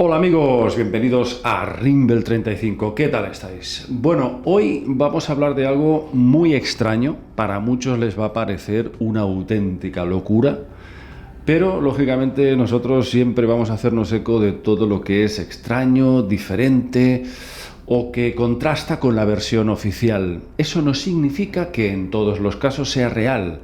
Hola amigos, bienvenidos a Rimbel 35. ¿Qué tal estáis? Bueno, hoy vamos a hablar de algo muy extraño. Para muchos les va a parecer una auténtica locura, pero lógicamente nosotros siempre vamos a hacernos eco de todo lo que es extraño, diferente o que contrasta con la versión oficial. Eso no significa que en todos los casos sea real.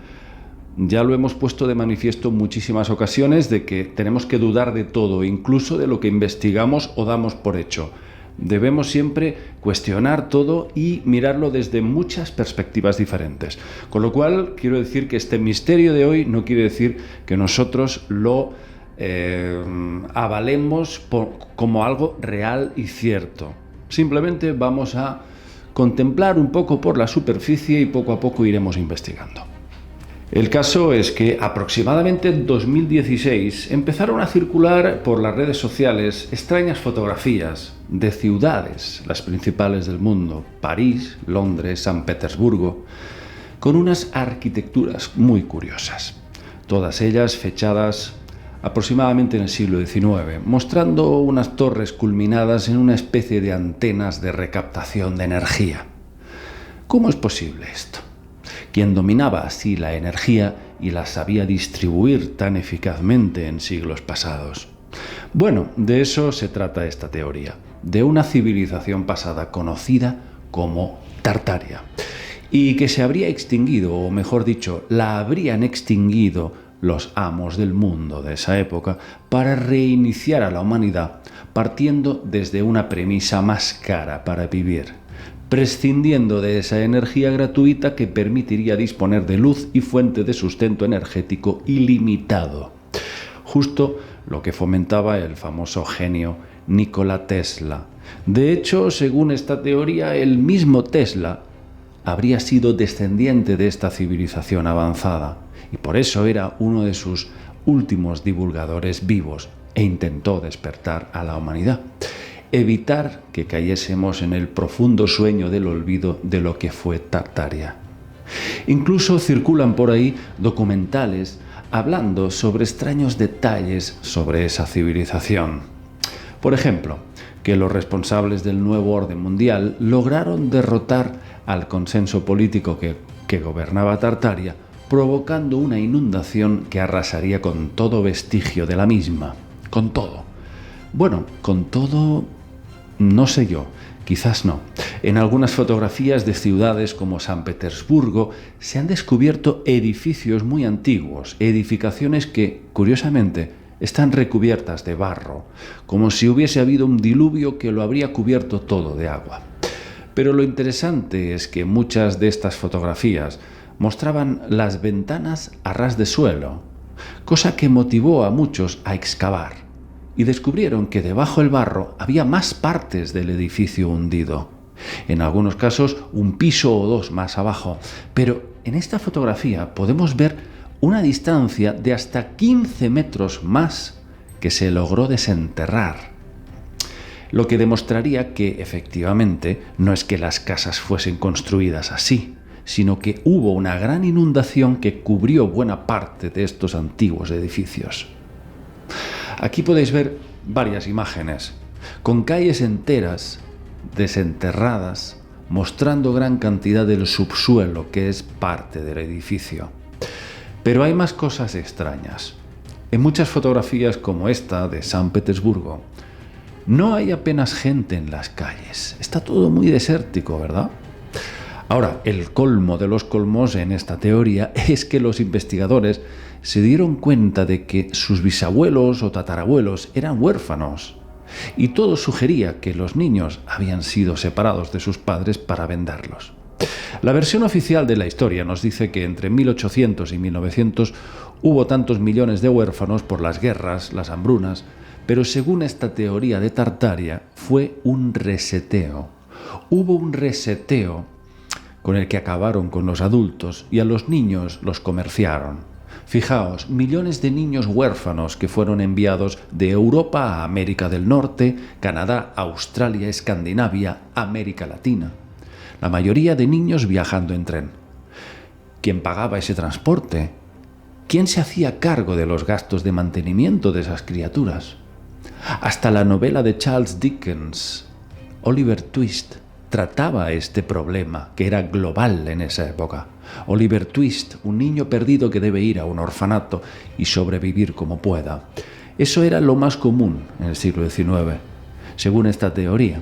Ya lo hemos puesto de manifiesto en muchísimas ocasiones de que tenemos que dudar de todo, incluso de lo que investigamos o damos por hecho. Debemos siempre cuestionar todo y mirarlo desde muchas perspectivas diferentes. Con lo cual, quiero decir que este misterio de hoy no quiere decir que nosotros lo avalemos como algo real y cierto. Simplemente vamos a contemplar un poco por la superficie y poco a poco iremos investigando. El caso es que aproximadamente en 2016 empezaron a circular por las redes sociales extrañas fotografías de ciudades, las principales del mundo, París, Londres, San Petersburgo, con unas arquitecturas muy curiosas, todas ellas fechadas aproximadamente en el siglo XIX, mostrando unas torres culminadas en una especie de antenas de recaptación de energía. ¿Cómo es posible esto? ¿Quién dominaba así la energía y la sabía distribuir tan eficazmente en siglos pasados? Bueno, de eso se trata esta teoría, de una civilización pasada conocida como Tartaria, y que se habría extinguido, o mejor dicho, la habrían extinguido los amos del mundo de esa época para reiniciar a la humanidad partiendo desde una premisa más cara para vivir, prescindiendo de esa energía gratuita que permitiría disponer de luz y fuente de sustento energético ilimitado. Justo lo que fomentaba el famoso genio Nikola Tesla. De hecho, según esta teoría, el mismo Tesla habría sido descendiente de esta civilización avanzada y por eso era uno de sus últimos divulgadores vivos e intentó despertar a la humanidad. Evitar que cayésemos en el profundo sueño del olvido de lo que fue Tartaria. Incluso circulan por ahí documentales hablando sobre extraños detalles sobre esa civilización. Por ejemplo, que los responsables del nuevo orden mundial lograron derrotar al consenso político que gobernaba Tartaria, provocando una inundación que arrasaría con todo vestigio de la misma. Con todo. Bueno, con todo, no sé yo, quizás no. En algunas fotografías de ciudades como San Petersburgo se han descubierto edificios muy antiguos, edificaciones que, curiosamente, están recubiertas de barro, como si hubiese habido un diluvio que lo habría cubierto todo de agua. Pero lo interesante es que muchas de estas fotografías mostraban las ventanas a ras de suelo, cosa que motivó a muchos a excavar. Y descubrieron que debajo del barro había más partes del edificio hundido. En algunos casos, un piso o dos más abajo. Pero en esta fotografía podemos ver una distancia de hasta 15 metros más que se logró desenterrar. Lo que demostraría que, efectivamente, no es que las casas fuesen construidas así, sino que hubo una gran inundación que cubrió buena parte de estos antiguos edificios. Aquí podéis ver varias imágenes, con calles enteras desenterradas, mostrando gran cantidad del subsuelo que es parte del edificio. Pero hay más cosas extrañas. En muchas fotografías como esta de San Petersburgo, no hay apenas gente en las calles. Está todo muy desértico, ¿verdad? Ahora, el colmo de los colmos en esta teoría es que los investigadores se dieron cuenta de que sus bisabuelos o tatarabuelos eran huérfanos y todo sugería que los niños habían sido separados de sus padres para venderlos. La versión oficial de la historia nos dice que entre 1800 y 1900 hubo tantos millones de huérfanos por las guerras, las hambrunas, pero según esta teoría de Tartaria fue un reseteo. Hubo un reseteo con el que acabaron con los adultos y a los niños los comerciaron. Fijaos, millones de niños huérfanos que fueron enviados de Europa a América del Norte, Canadá, Australia, Escandinavia, América Latina. La mayoría de niños viajando en tren. ¿Quién pagaba ese transporte? ¿Quién se hacía cargo de los gastos de mantenimiento de esas criaturas? Hasta la novela de Charles Dickens, Oliver Twist, trataba este problema, que era global en esa época. Oliver Twist, un niño perdido que debe ir a un orfanato y sobrevivir como pueda. Eso era lo más común en el siglo XIX, según esta teoría.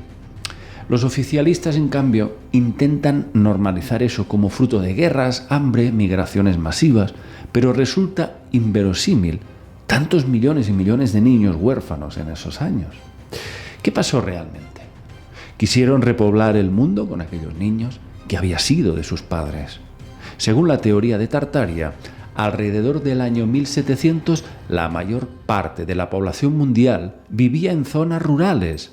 Los oficialistas, en cambio, intentan normalizar eso como fruto de guerras, hambre, migraciones masivas, pero resulta inverosímil. Tantos millones y millones de niños huérfanos en esos años. ¿Qué pasó realmente? Quisieron repoblar el mundo con aquellos niños que había sido de sus padres. Según la teoría de Tartaria, alrededor del año 1700, la mayor parte de la población mundial vivía en zonas rurales.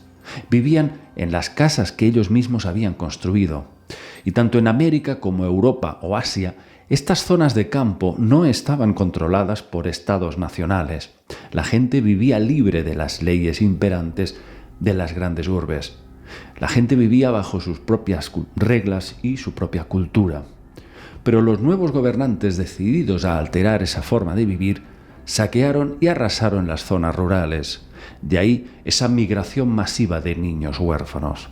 Vivían en las casas que ellos mismos habían construido. Y tanto en América como Europa o Asia, estas zonas de campo no estaban controladas por estados nacionales. La gente vivía libre de las leyes imperantes de las grandes urbes. La gente vivía bajo sus propias reglas y su propia cultura. Pero los nuevos gobernantes, decididos a alterar esa forma de vivir, saquearon y arrasaron las zonas rurales. De ahí esa migración masiva de niños huérfanos.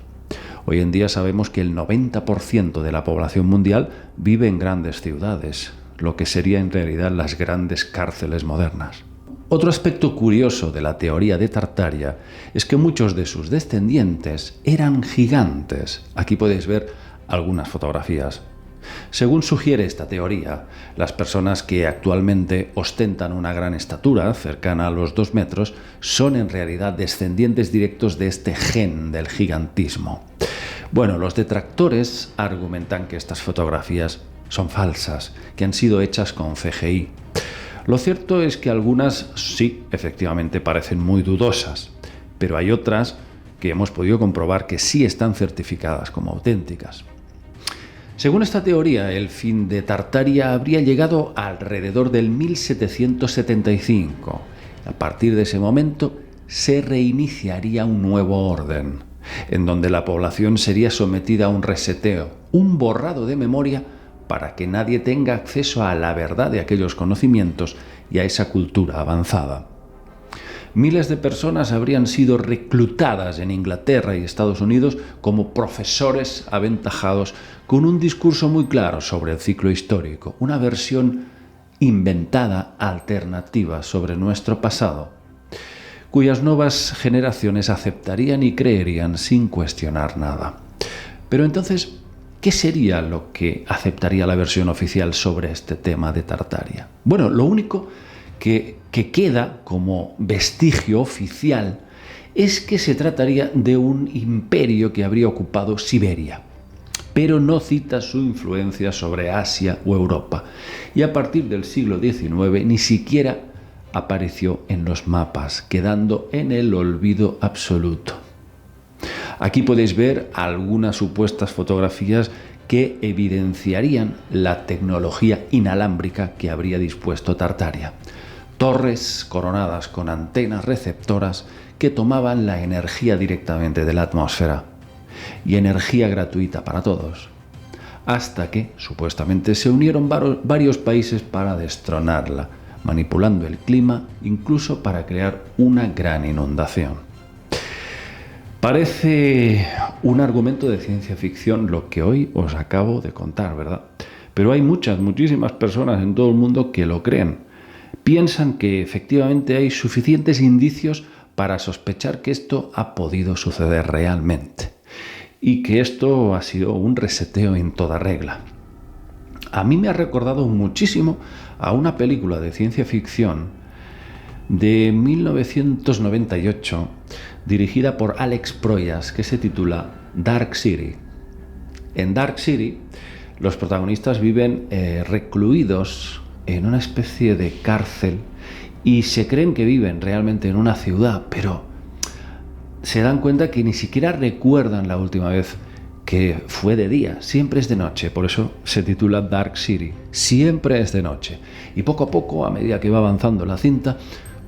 Hoy en día sabemos que el 90% de la población mundial vive en grandes ciudades, lo que sería en realidad las grandes cárceles modernas. Otro aspecto curioso de la teoría de Tartaria es que muchos de sus descendientes eran gigantes. Aquí podéis ver algunas fotografías. Según sugiere esta teoría, las personas que actualmente ostentan una gran estatura, cercana a los 2 metros, son en realidad descendientes directos de este gen del gigantismo. Bueno, los detractores argumentan que estas fotografías son falsas, que han sido hechas con CGI. Lo cierto es que algunas sí, efectivamente, parecen muy dudosas, pero hay otras que hemos podido comprobar que sí están certificadas como auténticas. Según esta teoría, el fin de Tartaria habría llegado alrededor del 1775. A partir de ese momento se reiniciaría un nuevo orden, en donde la población sería sometida a un reseteo, un borrado de memoria para que nadie tenga acceso a la verdad de aquellos conocimientos y a esa cultura avanzada. Miles de personas habrían sido reclutadas en Inglaterra y Estados Unidos como profesores aventajados con un discurso muy claro sobre el ciclo histórico, una versión inventada alternativa sobre nuestro pasado, cuyas nuevas generaciones aceptarían y creerían sin cuestionar nada. Pero entonces, ¿qué sería lo que aceptaría la versión oficial sobre este tema de Tartaria? Bueno, lo único que queda como vestigio oficial es que se trataría de un imperio que habría ocupado Siberia, pero no cita su influencia sobre Asia o Europa, y a partir del siglo XIX ni siquiera apareció en los mapas, quedando en el olvido absoluto. Aquí podéis ver algunas supuestas fotografías que evidenciarían la tecnología inalámbrica que habría dispuesto Tartaria. Torres coronadas con antenas receptoras que tomaban la energía directamente de la atmósfera, y energía gratuita para todos, hasta que supuestamente se unieron varios países para destronarla, manipulando el clima incluso para crear una gran inundación. Parece un argumento de ciencia ficción lo que hoy os acabo de contar, ¿verdad? Pero hay muchísimas personas en todo el mundo que lo creen. Piensan que efectivamente hay suficientes indicios para sospechar que esto ha podido suceder realmente y que esto ha sido un reseteo en toda regla. A mí me ha recordado muchísimo a una película de ciencia ficción de 1998 dirigida por Alex Proyas que se titula Dark City. En Dark City los protagonistas viven recluidos en una especie de cárcel y se creen que viven realmente en una ciudad, pero se dan cuenta que ni siquiera recuerdan la última vez que fue de día, siempre es de noche, por eso se titula Dark City, siempre es de noche. Y poco a poco, a medida que va avanzando la cinta,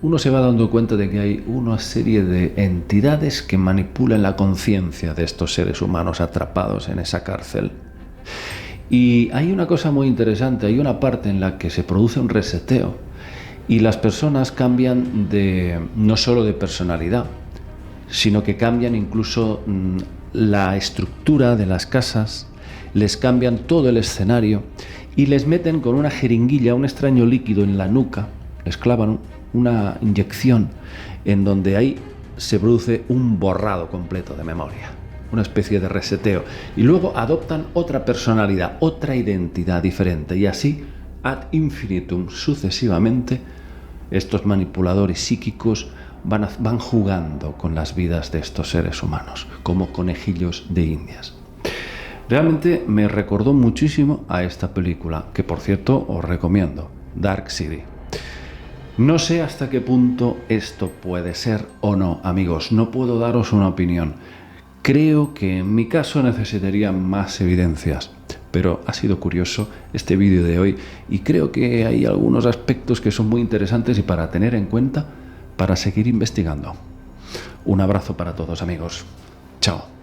uno se va dando cuenta de que hay una serie de entidades que manipulan la conciencia de estos seres humanos atrapados en esa cárcel. Y hay una cosa muy interesante, hay una parte en la que se produce un reseteo Y las personas cambian no solo de personalidad, sino que cambian incluso la estructura de las casas, les cambian todo el escenario y les meten con una jeringuilla un extraño líquido en la nuca, les clavan una inyección en donde ahí se produce un borrado completo de memoria, una especie de reseteo, y luego adoptan otra personalidad, otra identidad diferente, y así ad infinitum, sucesivamente, estos manipuladores psíquicos van jugando con las vidas de estos seres humanos, como conejillos de indias. Realmente me recordó muchísimo a esta película, que por cierto os recomiendo, Dark City. No sé hasta qué punto esto puede ser o no, amigos, no puedo daros una opinión. Creo que en mi caso necesitaría más evidencias, pero ha sido curioso este vídeo de hoy y creo que hay algunos aspectos que son muy interesantes y para tener en cuenta para seguir investigando. Un abrazo para todos, amigos. Chao.